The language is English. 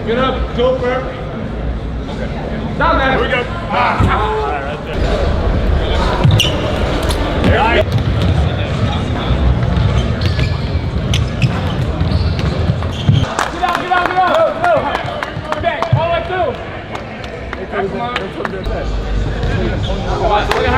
Get up, Cooper. Down there. Here we go. Right there. Right. Get out. Go. Back, all the way through. Come on.